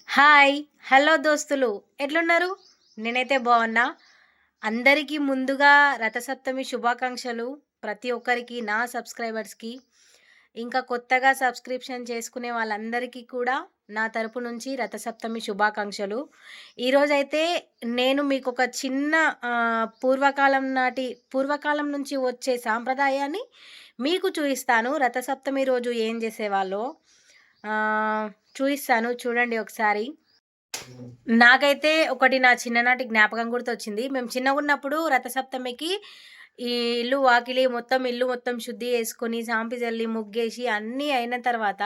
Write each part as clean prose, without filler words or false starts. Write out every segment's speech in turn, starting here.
Hi! Hello దోస్తులు ఎట్లున్నారు? నేనైతే బాగున్నా. అందరికీ ముందుగా రథసప్తమి శుభాకాంక్షలు. ప్రతి ఒక్కరికి నా సబ్స్క్రైబర్స్‌కి. ఇంకా కొత్తగా సబ్స్క్రిప్షన్ చేసుకునే వాళ్ళందరికీ కూడా నా తరపు నుంచి రథసప్తమి శుభాకాంక్షలు. ఈరోజైతే నేను మీకొక చిన్న పూర్వకాలం నుంచి వచ్చే సాంప్రదాయాన్ని మీకు చూయిస్తాను. రథసప్తమి రోజు ఏం చేసేవాళ్ళో చూయిస్తాను చూడండి ఒకసారి. నాకైతే ఒకటి నా చిన్ననాటి జ్ఞాపకం గుర్తొచ్చింది. మేము చిన్నగున్నప్పుడు రథసప్తమికి ఈ ఇల్లు వాకిలి మొత్తం ఇల్లు మొత్తం శుద్ధి చేసుకొని, సాంపి జల్లి, ముగ్గేసి అన్నీ అయిన తర్వాత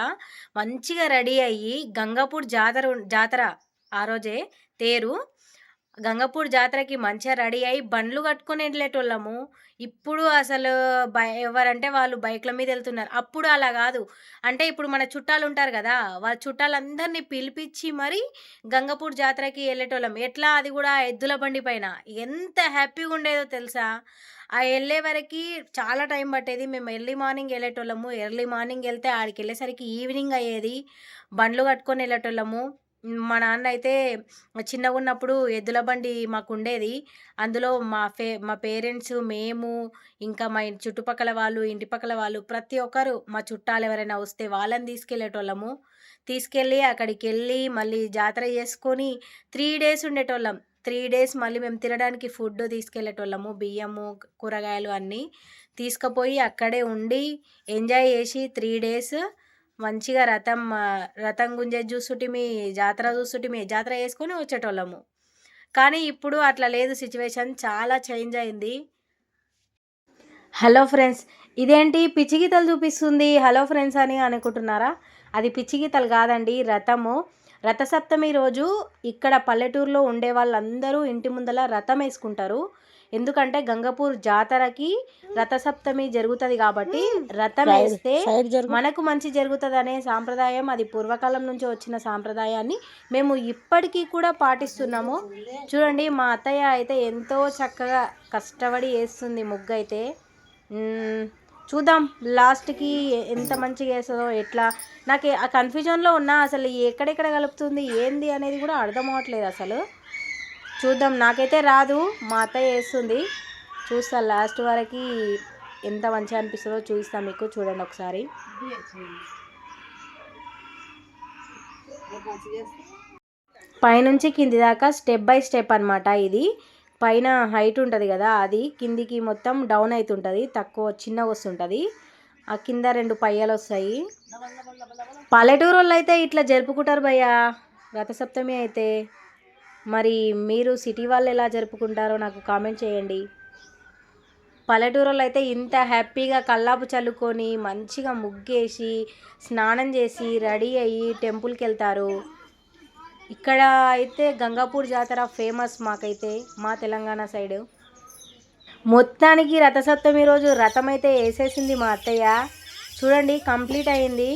మంచిగా రెడీ అయ్యి గంగాపూర్ జాతర ఆ రోజే తేరు. గంగపూర్ జాతరకి మంచిగా రెడీ అయ్యి బండ్లు కట్టుకొని ఎళ్ళేటోళ్ళము. ఇప్పుడు అసలు ఎవరంటే వాళ్ళు బైక్‌ల మీద ఎళ్తున్నారు. అప్పుడు అలా గాదు. అంటే ఇప్పుడు మన చుట్టాలుంటారు గదా! వాళ్ళ చుట్టాలందరిని పిలిపిచ్చి మరీ గంగపూర్ జాతరకి ఎళ్ళేటోళ్ళం. ఎట్లా అది గూడా ఎద్దుల బండి పైన. ఎంత హ్యాపీగుండేదో తెలుసా? ఆ ఎళ్ళే వరకి చాలా టైం పట్టేది. మేము ఎర్లీ మార్నింగ్ ఎళ్ళేటోళ్ళము. ఎర్లీ మార్నింగ్ ఎళ్తే ఆడికెళ్ళేసరికి ఈవినింగ్ అయ్యేది. బండ్లు కట్టుకొని ఎళ్ళేటోళ్ళము. మా నాన్న అయితే చిన్నగున్నప్పుడు ఎద్దుల బండి మాకుండేది. అందులో మా పేరెంట్స్, మేము, ఇంకా మా చుట్టుపక్కల వాళ్ళు, ఇంటి పక్కల వాళ్ళు ప్రతి ఒక్కరు మా చుట్టాలెవరైనా వస్తే వాళ్ళని తీసుకెళ్ళేటోళ్ళము. తీసుకెళ్ళి అక్కడికెళ్ళి మళ్ళీ జాతర చేసుకొని 3 డేస్ ఉండేటోళ్ళం. 3 డేస్ మళ్ళీ మేము తినడానికి ఫుడ్ తీసుకెళ్ళేటోళ్ళము. బియ్యము, కూరగాయలు అన్నీ తీసుకుపోయి అక్కడే ఉండి ఎంజాయ్ చేసి 3 డేస్ మంచిగా రథం గుంజేది జూసుటిమి, జాతర జూసుటిమి, జాతర యేసుకొని వచ్చేటోళ్ళము. కానీ ఇప్పుడు అట్లా లేదు సిచ్యువేషన్ చాలా చేంజ్ అయింది. హలో ఫ్రెండ్స్, ఇదేంటి పిచ్చి గీతలు చూపిస్తుంది హలో ఫ్రెండ్స్ అని అనుకుంటున్నారా? అది పిచ్చి గీతలు కాదండి, రథము. రథసప్తమి రోజు ఇక్కడ పల్లెటూరులో ఉండే వాళ్ళందరూ ఇంటి ముందల రథం వేసుకుంటారు. ఎందుకంటే గంగపూర్ జాతరకి రథసప్తమి జరుగుతుంది కాబట్టి రథం వేస్తే మనకు మంచి జరుగుతుందనే సాంప్రదాయం, అది పూర్వకాలం నుంచి వచ్చిన సాంప్రదాయాన్ని మేము ఇప్పటికీ కూడా పాటిస్తున్నాము. చూడండి, మా అత్తయ్య అయితే ఎంతో చక్కగా కష్టపడి వేస్తుంది ముగ్గు అయితే. చూద్దాం లాస్ట్కి ఎంత మంచిగా వేస్తుందో ఎట్లా. నాకు ఆ కన్ఫ్యూజన్లో ఉన్నా, అసలు ఎక్కడెక్కడ కలుపుతుంది ఏంది అనేది కూడా అర్థం అవ్వట్లేదు అసలు. చూద్దాం, నాకైతే రాదు, మా అత్తయ్య వేస్తుంది. చూస్తా లాస్ట్ వరకు ఎంత మంచిగా అనిపిస్తుందో చూపిస్తాను మీకు. చూడండి ఒకసారి. పైనుంచి కింది దాకా స్టెప్ బై స్టెప్ అనమాట ఇది. పైన హైట్ ఉంటుంది కదా, అది కిందికి మొత్తం డౌన్ అవుతుంటుంది, తక్కువ చిన్నగా వస్తుంటుంది. ఆ కింద 2 పయ్యలు వస్తాయి. పల్లెటూరు వాళ్ళు అయితే ఇట్లా జరుపుకుంటారు భయ్య రథసప్తమి అయితే. మరి మీరు సిటీ వాళ్ళు ఎలా జరుపుకుంటారో నాకు కామెంట్ చేయండి. పల్లెటూరులో అయితే ఇంత హ్యాపీగా కల్లాపు చల్లుకొని మంచిగా ముగ్గేసి స్నానం చేసి రెడీ అయ్యి టెంపుల్కి వెళ్తారు. ఇక్కడ అయితే గంగాపూర్ జాతర ఫేమస్ మాకైతే, మా తెలంగాణ సైడు. మొత్తానికి రథసప్తమి రోజు రథం అయితే వేసేసింది మా అత్తయ్య. చూడండి, కంప్లీట్ అయింది.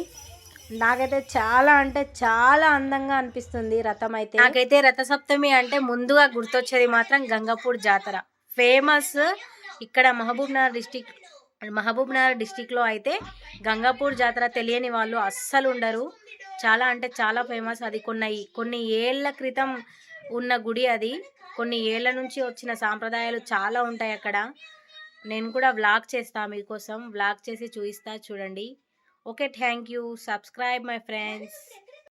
నాకైతే చాలా అంటే చాలా అందంగా అనిపిస్తుంది రథం అయితే. నాకైతే రథసప్తమి అంటే ముందుగా గుర్తొచ్చేది మాత్రం గంగాపూర్ జాతర ఫేమస్. ఇక్కడ మహబూబ్నగర్ డిస్టిక్లో అయితే గంగాపూర్ జాతర తెలియని వాళ్ళు అస్సలు ఉండరు. చాలా అంటే చాలా ఫేమస్. అది కొన్ని ఏళ్ల క్రితం ఉన్న గుడి అది. కొన్ని ఏళ్ల నుంచి వచ్చిన సాంప్రదాయాలు చాలా ఉంటాయి అక్కడ. నేను కూడా వ్లాగ్ చేస్తాను మీకోసం, వ్లాగ్ చేసి చూపిస్తా చూడండి. Okay, thank you. Subscribe my friends.